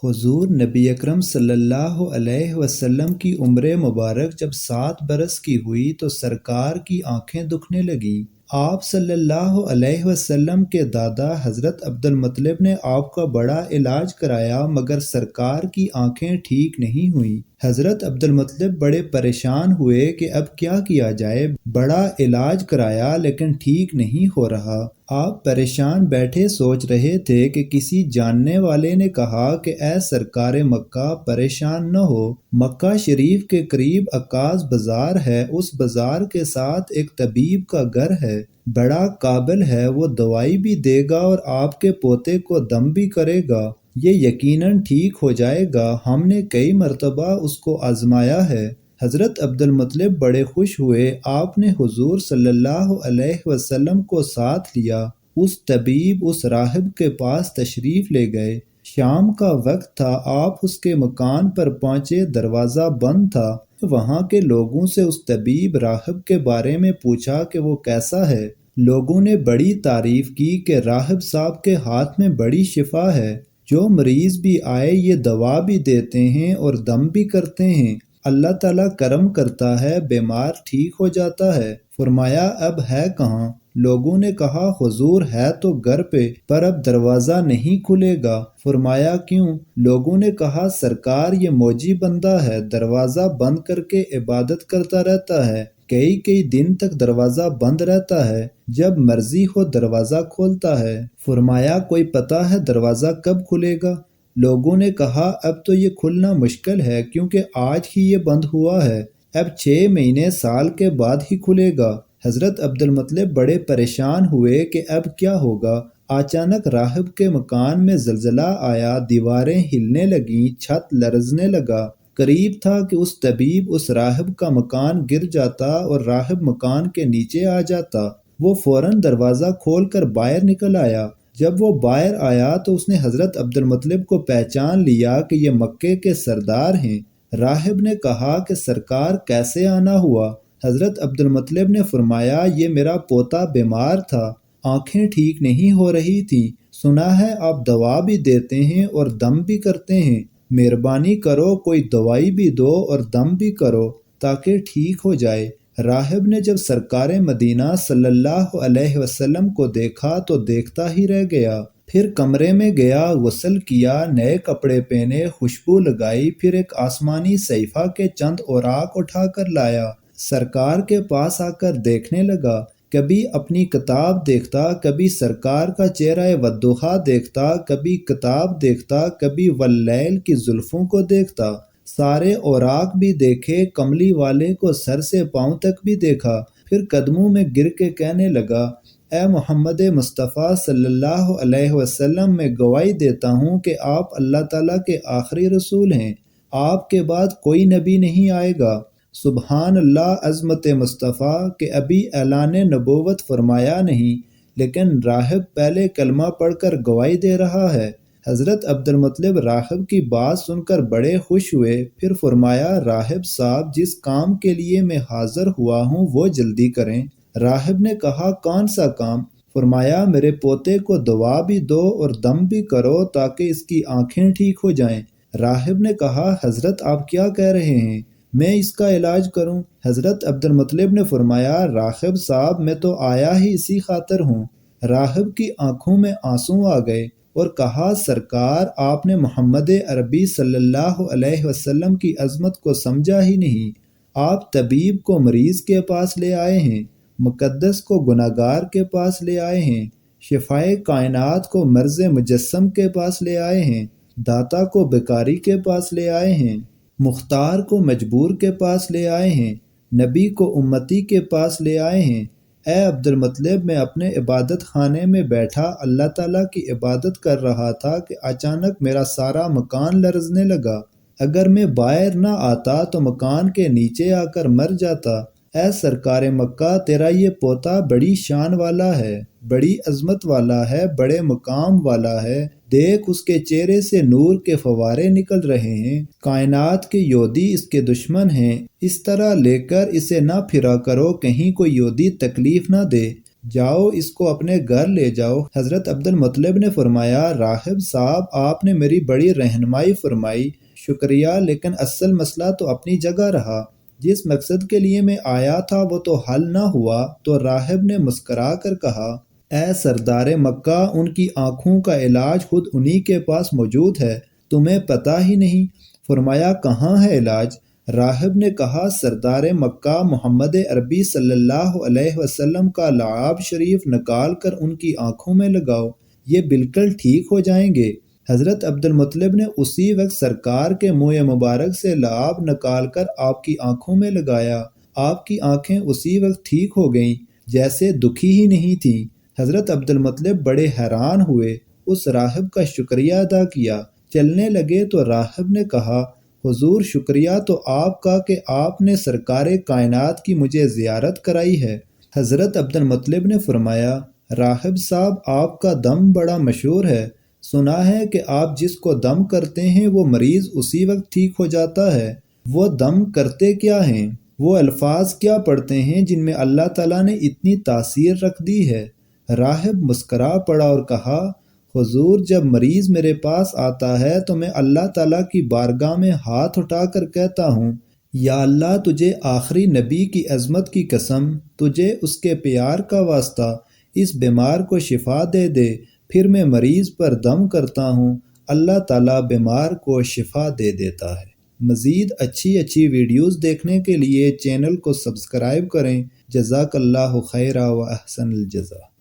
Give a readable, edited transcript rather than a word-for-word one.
حضور نبی اکرم صلی اللہ علیہ وسلم کی عمر مبارک جب 7 برس کی ہوئی تو سرکار کی آنکھیں دکھنے لگیں۔ آپ صلی اللہ علیہ وسلم کے دادا حضرت عبد المطلب نے آپ کا بڑا علاج کرایا مگر سرکار کی آنکھیں ٹھیک نہیں ہوئیں۔ حضرت عبد المطلب بڑے پریشان ہوئے کہ اب کیا کیا جائے، بڑا علاج کرایا لیکن ٹھیک نہیں ہو رہا۔ آپ پریشان بیٹھے سوچ رہے تھے کہ کسی جاننے والے نے کہا کہ اے سرکار مکہ پریشان نہ ہو، مکہ شریف کے قریب عکاظ بازار ہے، اس بازار کے ساتھ ایک طبیب کا گھر ہے، بڑا قابل ہے، وہ دوائی بھی دے گا اور آپ کے پوتے کو دم بھی کرے گا، یہ یقیناً ٹھیک ہو جائے گا، ہم نے کئی مرتبہ اس کو آزمایا ہے۔ حضرت عبد المطلب بڑے خوش ہوئے۔ آپ نے حضور صلی اللہ علیہ وسلم کو ساتھ لیا، اس طبیب اس راہب کے پاس تشریف لے گئے۔ شام کا وقت تھا، آپ اس کے مکان پر پہنچے، دروازہ بند تھا۔ وہاں کے لوگوں سے اس طبیب راہب کے بارے میں پوچھا کہ وہ کیسا ہے۔ لوگوں نے بڑی تعریف کی کہ راہب صاحب کے ہاتھ میں بڑی شفا ہے، جو مریض بھی آئے یہ دوا بھی دیتے ہیں اور دم بھی کرتے ہیں، اللہ تعالیٰ کرم کرتا ہے، بیمار ٹھیک ہو جاتا ہے۔ فرمایا اب ہے کہاں؟ لوگوں نے کہا حضور ہے تو گھر پہ، پر اب دروازہ نہیں کھلے گا۔ فرمایا کیوں؟ لوگوں نے کہا سرکار یہ موجی بندہ ہے، دروازہ بند کر کے عبادت کرتا رہتا ہے، کئی دن تک دروازہ بند رہتا ہے، جب مرضی ہو دروازہ کھولتا ہے۔ فرمایا کوئی پتہ ہے دروازہ کب کھلے گا؟ لوگوں نے کہا اب تو یہ کھلنا مشکل ہے کیونکہ آج ہی یہ بند ہوا ہے، اب 6 مہینے سال کے بعد ہی کھلے گا۔ حضرت عبد المطلب بڑے پریشان ہوئے کہ اب کیا ہوگا۔ اچانک راہب کے مکان میں زلزلہ آیا، دیواریں ہلنے لگیں، چھت لرزنے لگا۔ قریب تھا کہ اس طبیب اس راہب کا مکان گر جاتا اور راہب مکان کے نیچے آ جاتا۔ وہ فوراً دروازہ کھول کر باہر نکل آیا۔ جب وہ باہر آیا تو اس نے حضرت عبد المطلب کو پہچان لیا کہ یہ مکے کے سردار ہیں۔ راہب نے کہا کہ سرکار کیسے آنا ہوا؟ حضرت عبد المطلب نے فرمایا یہ میرا پوتا بیمار تھا، آنکھیں ٹھیک نہیں ہو رہی تھیں، سنا ہے آپ دوا بھی دیتے ہیں اور دم بھی کرتے ہیں، مہربانی کرو کوئی دوائی بھی دو اور دم بھی کرو تاکہ ٹھیک ہو جائے۔ راہب نے جب سرکار مدینہ صلی اللہ علیہ وسلم کو دیکھا تو دیکھتا ہی رہ گیا، پھر کمرے میں گیا، غسل کیا، نئے کپڑے پہنے، خوشبو لگائی، پھر ایک آسمانی صحیفہ کے چند اوراق اٹھا کر لایا، سرکار کے پاس آ کر دیکھنے لگا، کبھی اپنی کتاب دیکھتا، کبھی سرکار کا چہرہ والضحیٰ دیکھتا، کبھی کتاب دیکھتا، کبھی واللیل کی زلفوں کو دیکھتا، سارے اوراق بھی دیکھے، کملی والے کو سر سے پاؤں تک بھی دیکھا، پھر قدموں میں گر کے کہنے لگا اے محمد مصطفیٰ صلی اللہ علیہ وسلم، میں گواہی دیتا ہوں کہ آپ اللہ تعالیٰ کے آخری رسول ہیں، آپ کے بعد کوئی نبی نہیں آئے گا۔ سبحان اللہ، عظمت مصطفیٰ کہ ابھی اعلان نبوت فرمایا نہیں لیکن راہب پہلے کلمہ پڑھ کر گواہی دے رہا ہے۔ حضرت عبد المطلب راہب کی بات سن کر بڑے خوش ہوئے، پھر فرمایا راہب صاحب جس کام کے لیے میں حاضر ہوا ہوں وہ جلدی کریں۔ راہب نے کہا کون سا کام؟ فرمایا میرے پوتے کو دوا بھی دو اور دم بھی کرو تاکہ اس کی آنکھیں ٹھیک ہو جائیں۔ راہب نے کہا حضرت آپ کیا کہہ رہے ہیں، میں اس کا علاج کروں؟ حضرت عبد المطلب نے فرمایا راہب صاحب میں تو آیا ہی اسی خاطر ہوں۔ راہب کی آنکھوں میں آنسو آ گئے اور کہا سرکار آپ نے محمد عربی صلی اللہ علیہ وسلم کی عظمت کو سمجھا ہی نہیں، آپ طبیب کو مریض کے پاس لے آئے ہیں، مقدس کو گناہگار کے پاس لے آئے ہیں، شفائے کائنات کو مرض مجسم کے پاس لے آئے ہیں، داتا کو بیکاری کے پاس لے آئے ہیں، مختار کو مجبور کے پاس لے آئے ہیں، نبی کو امتی کے پاس لے آئے ہیں۔ اے عبد المطلب میں اپنے عبادت خانے میں بیٹھا اللہ تعالیٰ کی عبادت کر رہا تھا کہ اچانک میرا سارا مکان لرزنے لگا، اگر میں باہر نہ آتا تو مکان کے نیچے آ کر مر جاتا۔ اے سرکار مکہ تیرا یہ پوتا بڑی شان والا ہے، بڑی عظمت والا ہے، بڑے مقام والا ہے، دیکھ اس کے چہرے سے نور کے فوارے نکل رہے ہیں، کائنات کے یہودی اس کے دشمن ہیں، اس طرح لے کر اسے نہ پھرا کرو کہیں کوئی یہودی تکلیف نہ دے، جاؤ اس کو اپنے گھر لے جاؤ۔ حضرت عبد المطلب نے فرمایا راہب صاحب آپ نے میری بڑی رہنمائی فرمائی، شکریہ، لیکن اصل مسئلہ تو اپنی جگہ رہا، جس مقصد کے لیے میں آیا تھا وہ تو حل نہ ہوا۔ تو راہب نے مسکرا کر کہا اے سردار مکہ، ان کی آنکھوں کا علاج خود انہی کے پاس موجود ہے، تمہیں پتہ ہی نہیں۔ فرمایا کہاں ہے علاج؟ راہب نے کہا سردار مکہ محمد عربی صلی اللہ علیہ وسلم کا لعاب شریف نکال کر ان کی آنکھوں میں لگاؤ، یہ بالکل ٹھیک ہو جائیں گے۔ حضرت عبد المطلب نے اسی وقت سرکار کے منہ مبارک سے لعاب نکال کر آپ کی آنکھوں میں لگایا، آپ کی آنکھیں اسی وقت ٹھیک ہو گئیں جیسے دکھی ہی نہیں تھیں۔ حضرت عبد المطلب بڑے حیران ہوئے، اس راہب کا شکریہ ادا کیا، چلنے لگے تو راہب نے کہا حضور شکریہ تو آپ کا کہ آپ نے سرکار کائنات کی مجھے زیارت کرائی ہے۔ حضرت عبد المطلب نے فرمایا راہب صاحب آپ کا دم بڑا مشہور ہے، سنا ہے کہ آپ جس کو دم کرتے ہیں وہ مریض اسی وقت ٹھیک ہو جاتا ہے، وہ دم کرتے کیا ہیں؟ وہ الفاظ کیا پڑھتے ہیں جن میں اللہ تعالیٰ نے اتنی تاثیر رکھ دی ہے؟ راہب مسکرا پڑا اور کہا حضور جب مریض میرے پاس آتا ہے تو میں اللہ تعالیٰ کی بارگاہ میں ہاتھ اٹھا کر کہتا ہوں یا اللہ تجھے آخری نبی کی عظمت کی قسم، تجھے اس کے پیار کا واسطہ اس بیمار کو شفا دے دے۔ پھر میں مریض پر دم کرتا ہوں، اللہ تعالیٰ بیمار کو شفا دے دیتا ہے۔ مزید اچھی ویڈیوز دیکھنے کے لیے چینل کو سبسکرائب کریں۔ جزاک اللہ خیرہ و احسن الجزا۔